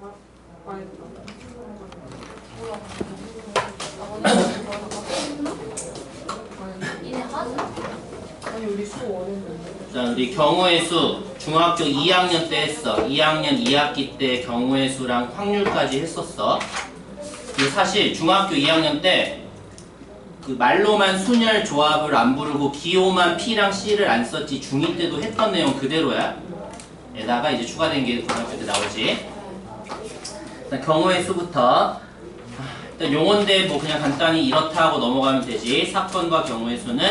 아니 우리 수 원했는데. 자, 우리 경우의 수 중학교 2학년 때 했어. 2학년 2학기 때 경우의 수랑 확률까지 했었어. 사실 중학교 2학년 때 그 말로만 순열 조합을 안 부르고 기호만 P랑 C를 안 썼지. 중2 때도 했던 내용 그대로야. 에다가 이제 추가된 게 고등학교 때 나오지. 일단 경우의 수부터 일단 용어인데 뭐 그냥 간단히 이렇다 하고 넘어가면 되지. 사건과 경우의 수는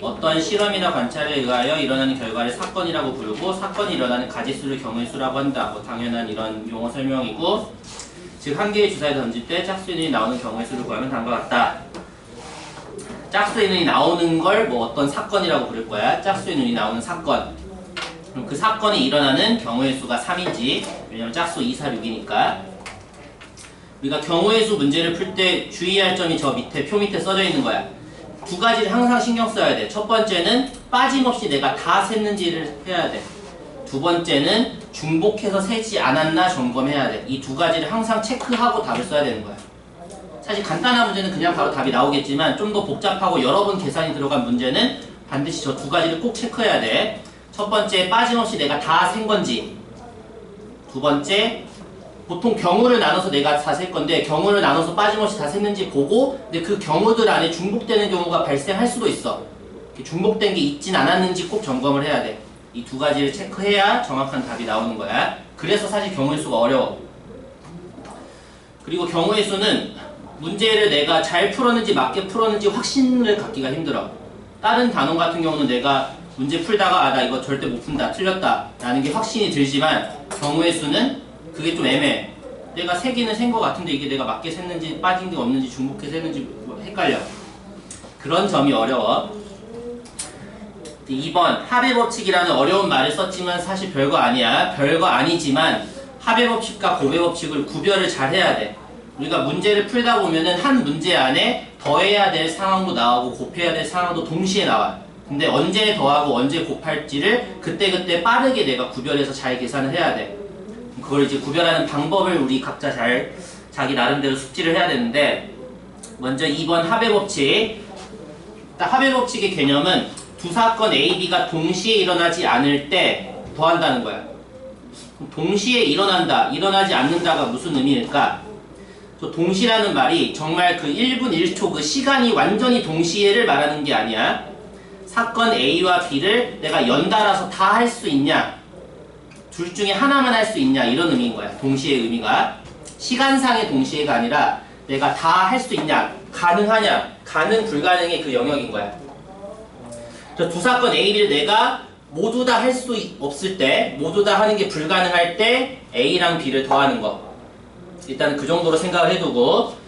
어떤 실험이나 관찰에 의하여 일어나는 결과를 사건이라고 부르고 사건이 일어나는 가지수를 경우의 수라고 한다. 뭐 당연한 이런 용어 설명이고, 즉 한 개의 주사에 던질 때 짝수의 눈이 나오는 경우의 수를 구하면 다음과 같다. 짝수의 눈이 나오는 걸 뭐 어떤 사건이라고 부를 거야. 짝수의 눈이 나오는 사건. 그럼 그 사건이 일어나는 경우의 수가 3이지. 왜냐면 짝수 2, 4, 6이니까. 우리가 경우의 수 문제를 풀 때 주의할 점이 저 밑에 표 밑에 써져 있는 거야. 두 가지를 항상 신경 써야 돼. 첫 번째는 빠짐없이 내가 다 샜는지를 해야 돼. 두 번째는 중복해서 세지 않았나 점검해야 돼. 이 두 가지를 항상 체크하고 답을 써야 되는 거야. 사실 간단한 문제는 그냥 바로 답이 나오겠지만 좀 더 복잡하고 여러 번 계산이 들어간 문제는 반드시 저 두 가지를 꼭 체크해야 돼. 첫 번째, 빠짐없이 내가 다 센 건지. 두 번째, 보통 경우를 나눠서 내가 다 셀 건데 경우를 나눠서 빠짐없이 다 셌는지 보고, 근데 그 경우들 안에 중복되는 경우가 발생할 수도 있어. 중복된 게 있진 않았는지 꼭 점검을 해야 돼. 이 두 가지를 체크해야 정확한 답이 나오는 거야. 그래서 사실 경우의 수가 어려워. 그리고 경우의 수는 문제를 내가 잘 풀었는지 맞게 풀었는지 확신을 갖기가 힘들어. 다른 단원 같은 경우는 내가 문제 풀다가 나 이거 절대 못 푼다, 틀렸다 라는 게 확신이 들지만 경우의 수는 그게 좀 애매해. 내가 세기는 센 거 같은데 이게 내가 맞게 샜는지 빠진 게 없는지 중복해서 샜는지 헷갈려. 그런 점이 어려워. 2번 합의 법칙이라는 어려운 말을 썼지만 사실 별거 아니야. 별거 아니지만 합의 법칙과 곱의 법칙을 구별을 잘 해야 돼. 우리가 문제를 풀다 보면은 한 문제 안에 더해야 될 상황도 나오고 곱해야 될 상황도 동시에 나와. 근데 언제 더하고 언제 곱할지를 그때그때 빠르게 내가 구별해서 잘 계산을 해야 돼. 그걸 이제 구별하는 방법을 우리 각자 잘 자기 나름대로 숙지를 해야 되는데, 먼저 2번 합의 법칙. 합의 법칙의 개념은 두 사건 A, B가 동시에 일어나지 않을 때 더한다는 거야. 동시에 일어난다, 일어나지 않는다가 무슨 의미일까? 저 동시라는 말이 정말 그 1분 1초 그 시간이 완전히 동시에를 말하는 게 아니야. 사건 A와 B를 내가 연달아서 다 할 수 있냐, 둘 중에 하나만 할 수 있냐, 이런 의미인 거야. 동시의 의미가 시간상의 동시에가 아니라 내가 다 할 수 있냐, 가능하냐, 가능 불가능의 그 영역인 거야. 저 두 사건 A, B를 내가 모두 다 할 수 없을 때, 모두 다 하는 게 불가능할 때 A랑 B를 더하는 거. 일단 그 정도로 생각을 해두고,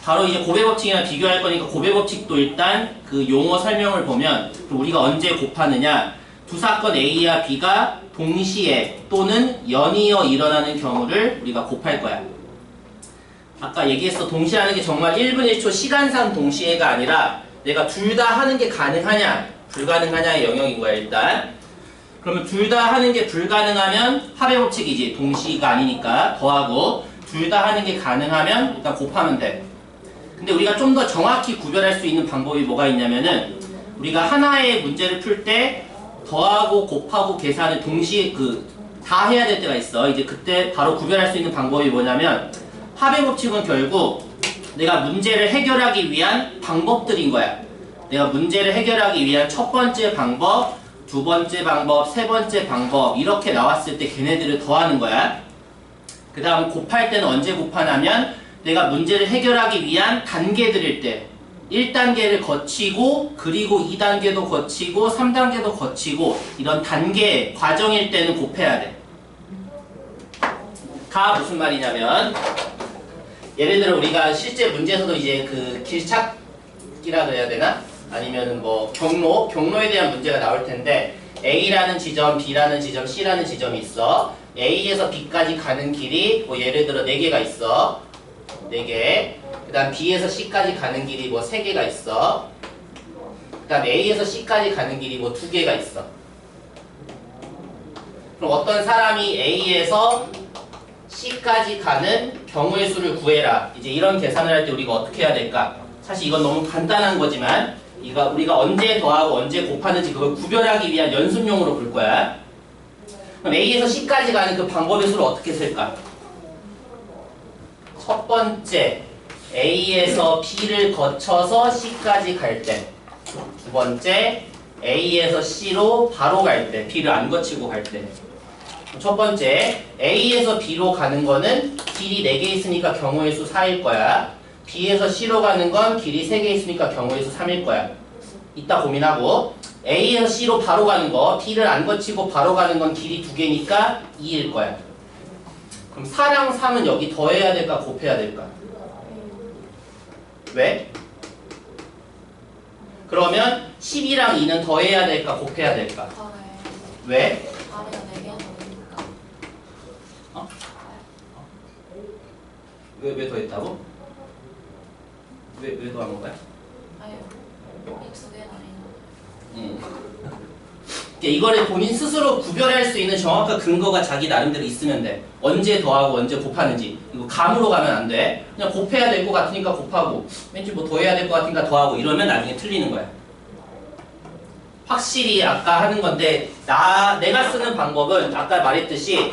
바로 이제 곱의 법칙이랑 비교할 거니까 곱의 법칙도 일단 그 용어 설명을 보면 우리가 언제 곱하느냐, 두 사건 A와 B가 동시에 또는 연이어 일어나는 경우를 우리가 곱할 거야. 아까 얘기했어. 동시에 하는 게 정말 1분 1초 시간상 동시에가 아니라 내가 둘 다 하는 게 가능하냐 불가능하냐의 영역인 거야. 일단 그러면 둘 다 하는 게 불가능하면 합의 법칙이지. 동시가 아니니까 더하고, 둘 다 하는 게 가능하면 일단 곱하면 돼. 근데 우리가 좀 더 정확히 구별할 수 있는 방법이 뭐가 있냐면은, 우리가 하나의 문제를 풀 때 더하고 곱하고 계산을 동시에 다 해야 될 때가 있어. 이제 그때 바로 구별할 수 있는 방법이 뭐냐면, 합의 법칙은 결국 내가 문제를 해결하기 위한 방법들인 거야. 내가 문제를 해결하기 위한 첫 번째 방법, 두 번째 방법, 세 번째 방법, 이렇게 나왔을 때 걔네들을 더하는 거야. 그 다음 곱할 때는 언제 곱하냐면 내가 문제를 해결하기 위한 단계들일 때, 1단계를 거치고 그리고 2단계도 거치고 3단계도 거치고 이런 단계 과정일 때는 곱해야 돼. 가 무슨 말이냐면, 예를 들어 우리가 실제 문제에서도 이제 그 길찾기라 그래야 되나? 아니면은 뭐 경로에 대한 문제가 나올 텐데, A라는 지점, B라는 지점, C라는 지점이 있어. A에서 B까지 가는 길이 뭐 예를 들어 4개가 있어. 4개. 그 다음 B에서 C까지 가는 길이 뭐 3개가 있어. 그 다음 A에서 C까지 가는 길이 뭐 2개가 있어. 그럼 어떤 사람이 A에서 C까지 가는 경우의 수를 구해라. 이제 이런 계산을 할 때 우리가 어떻게 해야 될까? 사실 이건 너무 간단한 거지만 우리가 언제 더하고 언제 곱하는지 그걸 구별하기 위한 연습용으로 볼 거야. 그럼 A에서 C까지 가는 그 방법의 수를 어떻게 쓸까? 첫 번째, A에서 B를 거쳐서 C까지 갈 때. 두 번째, A에서 C로 바로 갈 때. B를 안 거치고 갈 때. 첫 번째, A에서 B로 가는 거는 길이 4개 있으니까 경우의 수 4일 거야. B에서 C로 가는 건 길이 3개 있으니까 경우의 수 3일 거야. 이따 고민하고, A에서 C로 바로 가는 거, B를 안 거치고 바로 가는 건 길이 2개니까 2일 거야. 그럼 4랑 3은 여기 더해야 될까, 곱해야 될까? 왜? 그러면 12랑 2는 더해야 될까, 곱해야 될까? 더해. 왜? 아래가 4개가 넘으니까. 왜 더했다고? 왜 더한 거야? 아유, x 개 아니나. 그러니까 이거를 본인 스스로 구별할 수 있는 정확한 근거가 자기 나름대로 있으면 돼. 언제 더하고 언제 곱하는지. 이거 감으로 가면 안 돼. 그냥 곱해야 될 것 같으니까 곱하고, 왠지 뭐 더해야 될 것 같으니까 더하고 이러면 나중에 틀리는 거야. 확실히 아까 하는 건데 내가 쓰는 방법은 아까 말했듯이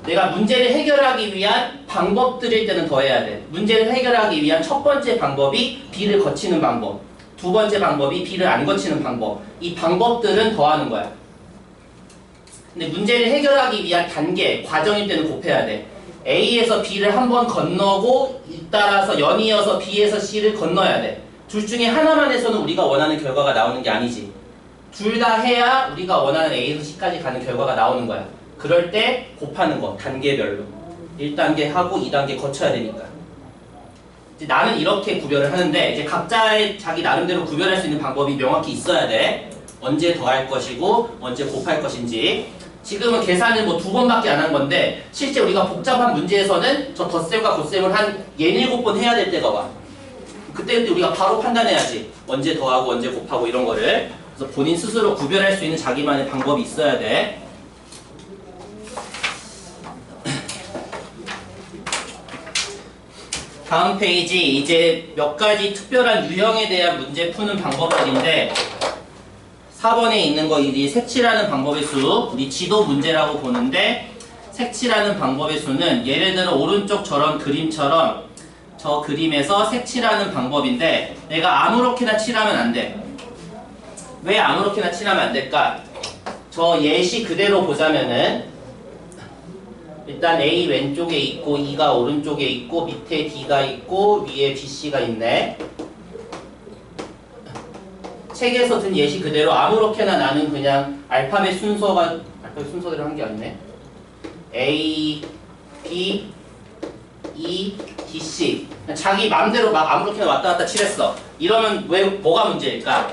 내가 문제를 해결하기 위한 방법들일 때는 더해야 돼. 문제를 해결하기 위한 첫 번째 방법이 B를 거치는 방법. 두 번째 방법이 B를 안 거치는 방법. 이 방법들은 더하는 거야. 근데 문제를 해결하기 위한 단계, 과정일 때는 곱해야 돼. A에서 B를 한 번 건너고 잇따라서 연이어서 B에서 C를 건너야 돼. 둘 중에 하나만 해서는 우리가 원하는 결과가 나오는 게 아니지. 둘 다 해야 우리가 원하는 A에서 C까지 가는 결과가 나오는 거야. 그럴 때 곱하는 거, 단계별로. 1단계 하고 2단계 거쳐야 되니까. 이제 나는 이렇게 구별을 하는데 이제 각자의 자기 나름대로 구별할 수 있는 방법이 명확히 있어야 돼. 언제 더할 것이고 언제 곱할 것인지. 지금은 계산을 뭐 2번밖에 안 한 건데 실제 우리가 복잡한 문제에서는 저 덧셈과 곱셈을 한 67번 해야 될 때가 와. 그때 우리가 바로 판단해야지. 언제 더하고 언제 곱하고 이런 거를. 그래서 본인 스스로 구별할 수 있는 자기만의 방법이 있어야 돼. 다음 페이지 이제 몇 가지 특별한 유형에 대한 문제 푸는 방법들인데 4번에 있는 거 이 색칠하는 방법의 수, 우리 지도 문제라고 보는데 색칠하는 방법의 수는 예를 들어 오른쪽 저런 그림처럼 저 그림에서 색칠하는 방법인데 내가 아무렇게나 칠하면 안 돼. 왜 아무렇게나 칠하면 안 될까? 저 예시 그대로 보자면은 일단 A 왼쪽에 있고 E가 오른쪽에 있고 밑에 D가 있고 위에 BC가 있네. 책에서 든 예시 그대로 아무렇게나 나는 그냥 알파벳 순서대로 한 게 아니네. A, B, E, D, C. 자기 맘대로 막 아무렇게나 왔다 갔다 칠했어. 이러면 뭐가 문제일까?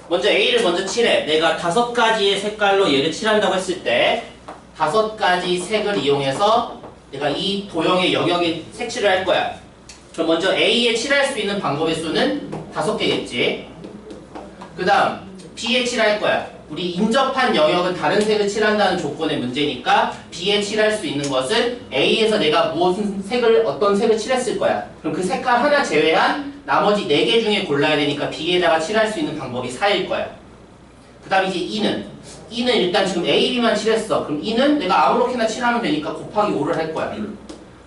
먼저 A를 먼저 칠해. 내가 5가지의 색깔로 얘를 칠한다고 했을 때 5가지 색을 이용해서 내가 이 도형의 영역에 색칠을 할 거야. 그럼 먼저 A에 칠할 수 있는 방법의 수는 5개겠지. 그 다음 B에 칠할 거야. 우리 인접한 영역은 다른 색을 칠한다는 조건의 문제니까 B에 칠할 수 있는 것은 A에서 내가 어떤 색을 칠했을 거야. 그럼 그 색깔 하나 제외한 나머지 4개 중에 골라야 되니까 B에다가 칠할 수 있는 방법이 4일 거야. 그 다음 이제 E는 일단 지금 A, B만 칠했어. 그럼 E는 내가 아무렇게나 칠하면 되니까 곱하기 5를 할 거야.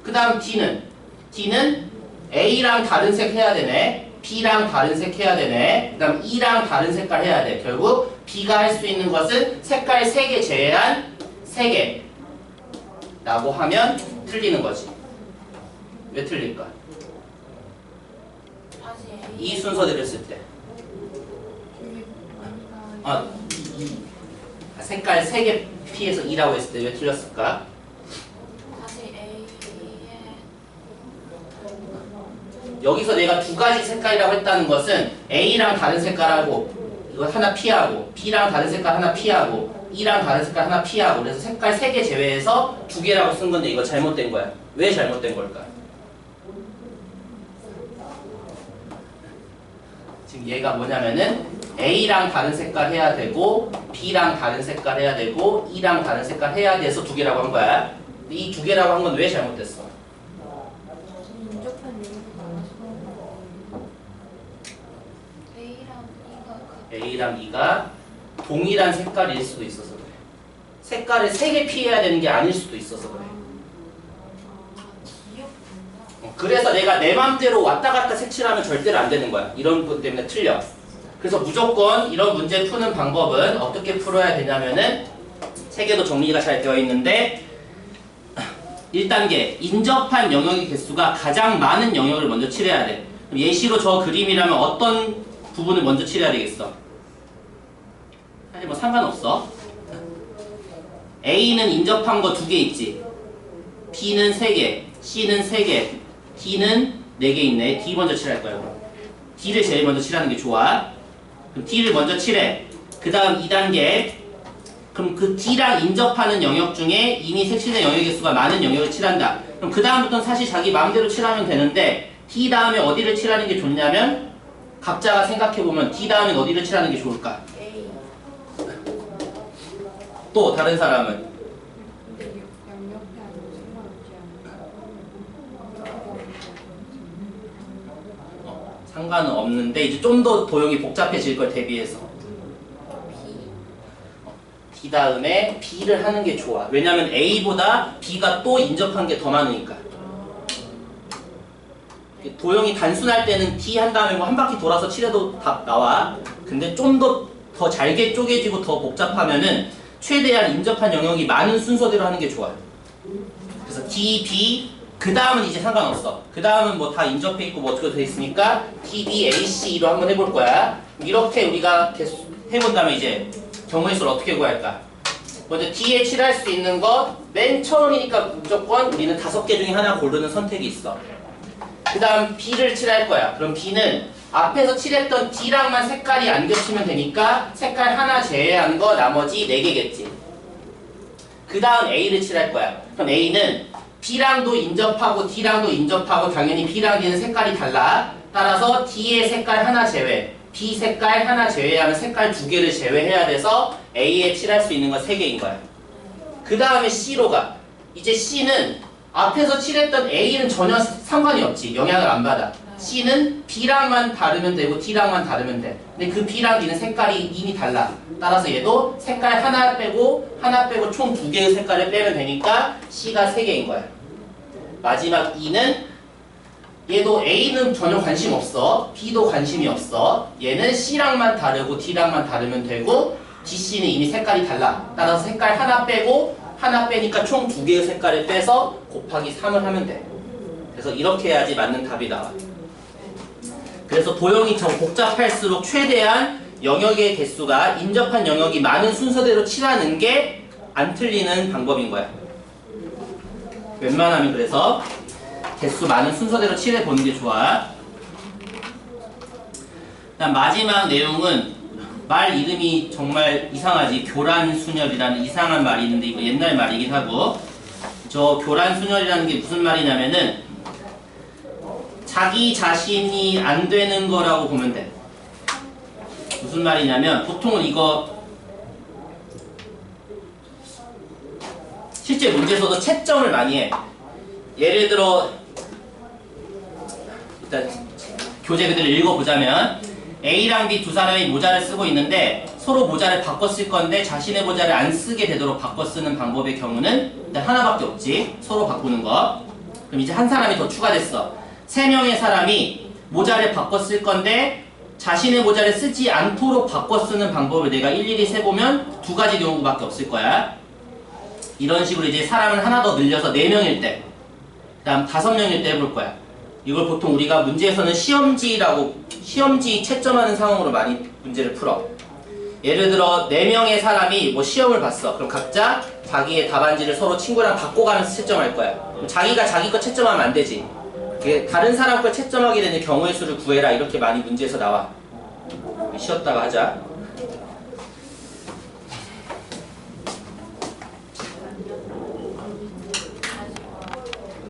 그 다음 D는 A랑 다른 색 해야 되네. B랑 다른 색 해야 되네. 그 다음 E랑 다른 색깔 해야 돼. 결국 B가 할 수 있는 것은 색깔 3개 제외한 3개 라고 하면 틀리는 거지. 왜 틀릴까? 이 순서대로 했을 때 색깔 3개 P에서 E라고 했을 때 왜 틀렸을까? 다시 A에 여기서 내가 2가지 색깔이라고 했다는 것은 A랑 다른 색깔하고 이거 하나 P하고 B랑 다른 색깔 하나 P하고 E랑 다른 색깔 하나 P하고 그래서 색깔 3개 제외해서 2개라고 쓴 건데 이거 잘못된 거야. 왜 잘못된 걸까? 지금 얘가 뭐냐면은 A랑 다른 색깔 해야 되고 B랑 다른 색깔 해야 되고 E랑 다른 색깔 해야 돼서 2개라고 한 거야. 이 두 개라고 한 건 왜 잘못됐어? 인접한 용어가 A랑 E가 A랑 E가 동일한 색깔일 수도 있어서 그래. 색깔을 3개 피해야 되는 게 아닐 수도 있어서 그래. 귀엽구나. 그래서 내가 내 맘대로 왔다 갔다 색칠하면 절대로 안 되는 거야. 이런 것 때문에 틀려. 그래서 무조건 이런 문제 푸는 방법은 어떻게 풀어야 되냐면은 3개도 정리가 잘 되어 있는데 1단계 인접한 영역의 개수가 가장 많은 영역을 먼저 칠해야 돼. 그럼 예시로 저 그림이라면 어떤 부분을 먼저 칠해야 되겠어? 사실 뭐 상관없어. A는 인접한 거 2개 있지. B는 3개, C는 3개, D는 4개 있네. D 먼저 칠할 거야. 그럼. D를 제일 먼저 칠하는 게 좋아. 그럼 D를 먼저 칠해. 그 다음 2단계. 그럼 그 D랑 인접하는 영역 중에 이미 색칠된 영역의 개수가 많은 영역을 칠한다. 그럼 그 다음부터는 사실 자기 마음대로 칠하면 되는데 D 다음에 어디를 칠하는 게 좋냐면 각자가 생각해보면 D 다음엔 어디를 칠하는 게 좋을까? A. 또 다른 사람은? 근데 양옆에 아니면 상관없지 않아? 상관은 없는데 이제 좀 더 도형이 복잡해질 걸 대비해서 B. D 다음에 B를 하는 게 좋아. 왜냐면 A보다 B가 또 인접한 게 더 많으니까. 도형이 단순할 때는 D 한 다음에 뭐 한 바퀴 돌아서 칠해도 다 나와. 근데 좀 더 잘게 쪼개지고 더 복잡하면은 최대한 인접한 영역이 많은 순서대로 하는 게 좋아요. 그래서 D, B, 그 다음은 이제 상관없어. 그 다음은 뭐 다 인접해 있고 뭐 어떻게 돼 있으니까 D, B, A, C로 한번 해볼 거야. 이렇게 우리가 계속 해본 다음에 이제 경우의 수를 어떻게 구할까? 먼저 D에 칠할 수 있는 것 맨 처음이니까 무조건 우리는 5개 중에 하나 고르는 선택이 있어. 그 다음 B를 칠할 거야. 그럼 B는 앞에서 칠했던 D랑만 색깔이 안 겹치면 되니까 색깔 하나 제외한 거 나머지 4개겠지. 그 다음 A를 칠할 거야. 그럼 A는 B랑도 인접하고 D랑도 인접하고 당연히 B랑 D는 색깔이 달라. 따라서 D의 색깔 하나 제외, B 색깔 하나 제외하면 색깔 2개를 제외해야 돼서 A에 칠할 수 있는 건 3개인 거야. 그 다음에 C로 가. 이제 C는 앞에서 칠했던 A는 전혀 상관이 없지. 영향을 안 받아. C는 B랑만 다르면 되고 D랑만 다르면 돼. 근데 그 B랑 D는 색깔이 이미 달라. 따라서 얘도 색깔 하나 빼고 총 2개의 색깔을 빼면 되니까 C가 3개인 거야. 마지막 E는 얘도 A는 전혀 관심 없어. B도 관심이 없어. 얘는 C랑만 다르고 D랑만 다르면 되고 DC는 이미 색깔이 달라. 따라서 색깔 하나 빼고 하나 빼니까 총 2개의 색깔을 빼서 곱하기 3을 하면 돼. 그래서 이렇게 해야지 맞는 답이 나와. 그래서 도형이 더 복잡할수록 최대한 영역의 개수가 인접한 영역이 많은 순서대로 칠하는 게 안 틀리는 방법인 거야. 웬만하면 그래서 개수 많은 순서대로 칠해보는 게 좋아. 그다음 마지막 내용은 말 이름이 정말 이상하지. 교란순열이라는 이상한 말이 있는데 이거 옛날 말이긴 하고, 저 교란순열이라는 게 무슨 말이냐면은 자기 자신이 안 되는 거라고 보면 돼. 무슨 말이냐면 보통은 이거 실제 문제에서도 채점을 많이 해. 예를 들어 일단 교재 그대로 읽어보자면 A랑 B 두 사람이 모자를 쓰고 있는데 서로 모자를 바꿔 쓸 건데 자신의 모자를 안 쓰게 되도록 바꿔 쓰는 방법의 경우는 일단 하나밖에 없지. 서로 바꾸는 거. 그럼 이제 한 사람이 더 추가됐어. 3명의 사람이 모자를 바꿔 쓸 건데 자신의 모자를 쓰지 않도록 바꿔 쓰는 방법을 내가 일일이 세보면 2가지 경우밖에 없을 거야. 이런 식으로 이제 사람을 하나 더 늘려서 4명일 때, 그 다음 5명일 때 해볼 거야. 이걸 보통 우리가 문제에서는 시험지 채점하는 상황으로 많이 문제를 풀어. 예를 들어 4명의 사람이 뭐 시험을 봤어. 그럼 각자 자기의 답안지를 서로 친구랑 바꿔가면서 채점할 거야. 그럼 자기가 자기 거 채점하면 안 되지. 다른 사람 걸 채점하게 되는 경우의 수를 구해라. 이렇게 많이 문제에서 나와. 쉬었다가 하자.